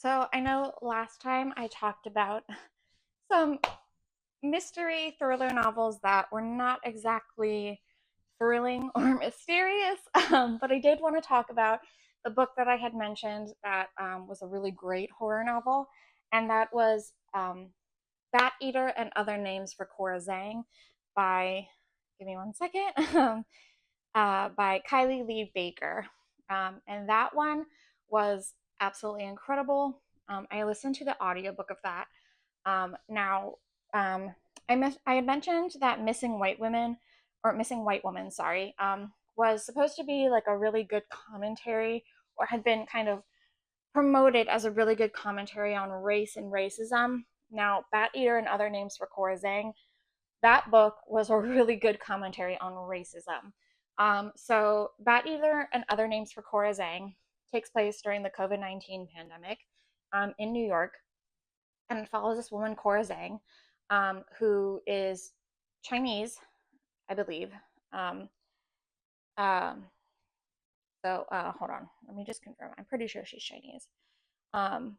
So I know last time I talked about some mystery thriller novels that were not exactly thrilling or mysterious, but I did want to talk about the book that I had mentioned that was a really great horror novel, and that was Bat Eater and Other Names for Cora Zeng by, give me one second, by Kylie Lee Baker. And that one was absolutely incredible. I listened to the audiobook of that. Now, I had mentioned that Missing White Women, or Missing White Woman, sorry, was supposed to be like a really good commentary, or had been kind of promoted as a really good commentary on race and racism. Now, Bat Eater and Other Names for Cora Zhang, that book was a really good commentary on racism. So, Bat Eater and Other Names for Cora Zhang takes place during the COVID-19 pandemic in New York, and it follows this woman, Cora Zhang, who is Chinese, I believe. Um, um, Hold on, let me just confirm. I'm pretty sure she's Chinese. Um,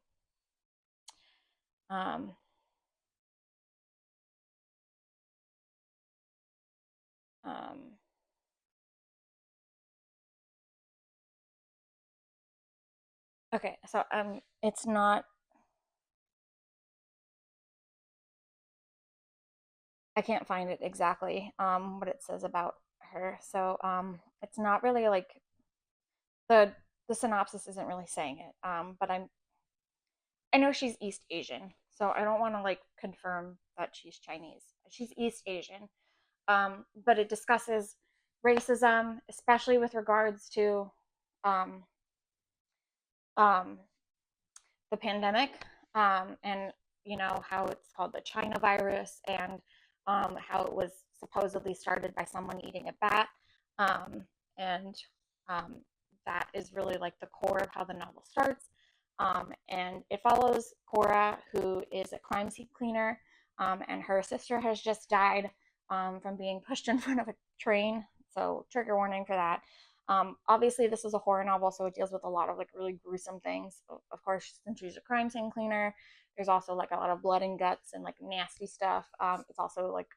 um, um, okay, it's not. I can't find it exactly. What it says about her. It's not really like the the synopsis isn't really saying it. But I know she's East Asian, so I don't want to like confirm that she's Chinese. She's East Asian. But it discusses racism, especially with regards to um, um, the pandemic, and how it's called the China virus, and how it was supposedly started by someone eating a bat, um, and um, that is really like the core of how the novel starts. And it follows Cora, who is a crime scene cleaner, and her sister has just died from being pushed in front of a train. So, trigger warning for that. Obviously, this is a horror novel, so it deals with a lot of like really gruesome things. Of course, since she's a crime scene cleaner, there's also like a lot of blood and guts and like nasty stuff. It's also like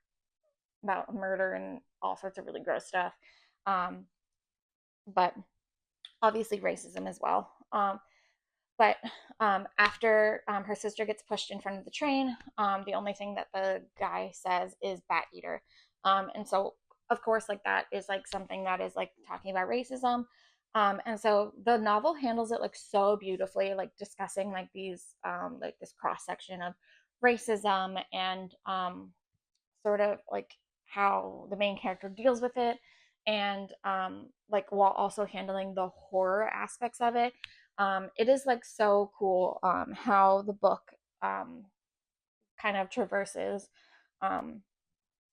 about murder and all sorts of really gross stuff. Um, but obviously, racism as well. But After her sister gets pushed in front of the train, the only thing that the guy says is "bat eater," and so of course, like that is like something that is like talking about racism. And so the novel handles it like so beautifully, like discussing like these like this cross section of racism, and sort of like how the main character deals with it, and like while also handling the horror aspects of it. It is like so cool how the book um, kind of traverses um,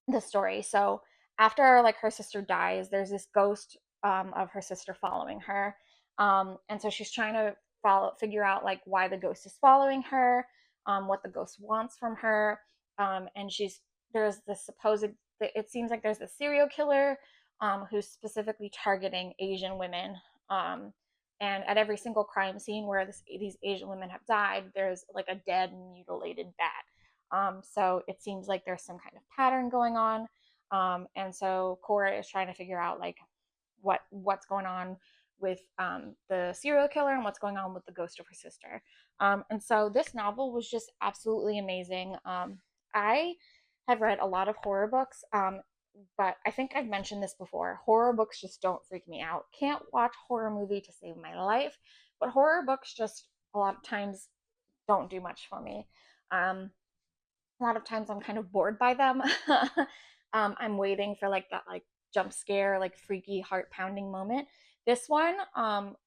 the story. So after like her sister dies, there's this ghost of her sister following her, and so she's trying to figure out like why the ghost is following her, what the ghost wants from her, and there's this supposed, it seems like there's a serial killer who's specifically targeting Asian women. Um, and at every single crime scene where these Asian women have died, there's like a dead, mutilated bat. So it seems like there's some kind of pattern going on. And so Cora is trying to figure out like what's going on with the serial killer and what's going on with the ghost of her sister. And so this novel was just absolutely amazing. I have read a lot of horror books, but I think I've mentioned this before. Horror books just don't freak me out. Can't watch horror movie to save my life, but horror books just a lot of times don't do much for me. A lot of times I'm kind of bored by them. I'm waiting for like that like jump scare, like freaky heart pounding moment. This one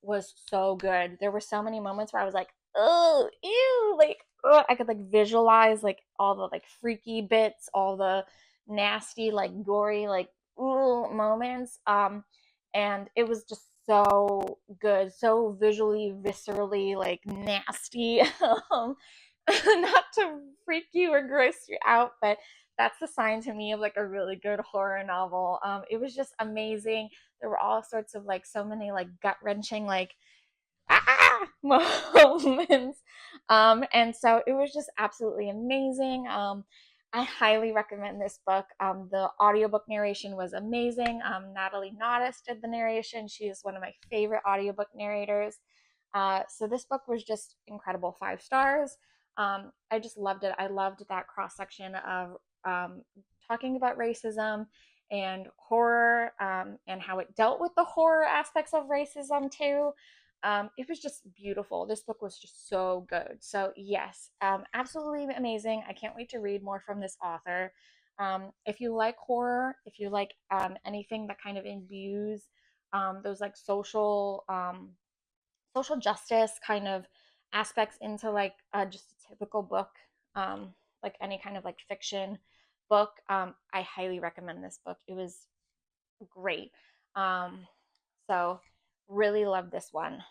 was so good. There were so many moments where I was like, oh, ew, like ugh. I could like visualize like all the like freaky bits, all the nasty, like gory, like ooh moments. And it was just so good, so visually, viscerally, like nasty. Not to freak you or gross you out, but that's the sign to me of like a really good horror novel. It was just amazing. There were all sorts of like so many like gut wrenching like ah moments. And so it was just absolutely amazing. I highly recommend this book. The audiobook narration was amazing. Natalie Nadas did the narration. She is one of my favorite audiobook narrators. So this book was just incredible, 5 stars. I just loved it. I loved that cross section of um, talking about racism and horror, and how it dealt with the horror aspects of racism too. It was just beautiful. This book was just so good. So, yes, absolutely amazing. I can't wait to read more from this author. If you like horror, if you like anything that kind of imbues those like social justice kind of aspects into like just a typical book, like any kind of like fiction book, I highly recommend this book. It was great. Um, so really love this one.